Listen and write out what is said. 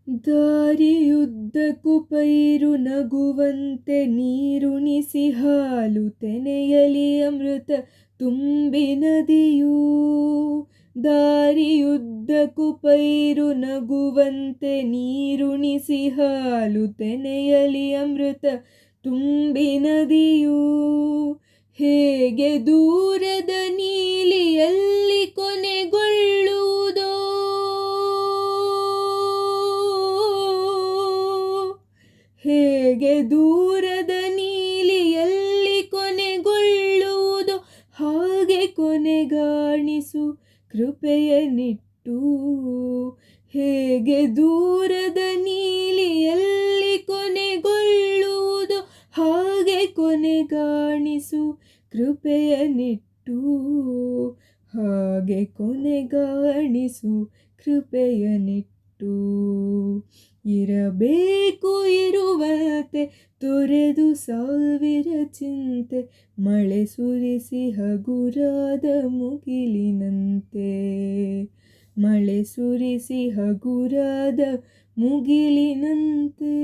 ದಾರಿಯುದ್ದಕ್ಕೂ ಪೈರು ನಗುವಂತೆ ನೀರುಣಿಸಿ ಹಾಲು ತೆನೆಯಲಿ ಅಮೃತ ತುಂಬಿ ನದಿಯೂ. ದಾರಿಯುದ್ದಕ್ಕೂ ಪೈರು ನಗುವಂತೆ ನೀರುಣಿಸಿ ಹಾಲು ತೆನೆಯಲಿ ಅಮೃತ ತುಂಬಿ ನದಿಯೂ. ಹೇಗೆ ದೂರದ ನೀಲಿಯಲ್ಲಿ ಕೊನೆಗೊಳ್ಳುವುದೋ, ಹೇಗೆ ದೂರದ ನೀಲಿಯಲ್ಲಿ ಕೊನೆಗೊಳ್ಳುವುದೋ, ಹಾಗೆ ಕೊನೆಗಾಣಿಸು ಕೃಪೆಯನಿಟ್ಟು. ಹೇಗೆ ದೂರದ ನೀಲಿಯಲ್ಲಿ ಕೊನೆಗೊಳ್ಳುವುದೋ, ಹಾಗೆ ಕೊನೆಗಾಣಿಸು ಕೃಪೆಯನಿಟ್ಟು. ಹಾಗೆ ಕೊನೆಗಾಣಿಸು ಕೃಪೆಯನಿಟ್ಟು. ಇರಬೇಕು ಇರುವಂತೆ ತೊರೆದು ಸಾವಿರ ಚಿಂತೆ, ಮಳೆ ಸುರಿಸಿ ಹಗುರಾದ ಮುಗಿಲಿನಂತೆ. ಮಳೆ ಸುರಿಸಿ ಹಗುರಾದ ಮುಗಿಲಿನಂತೆ.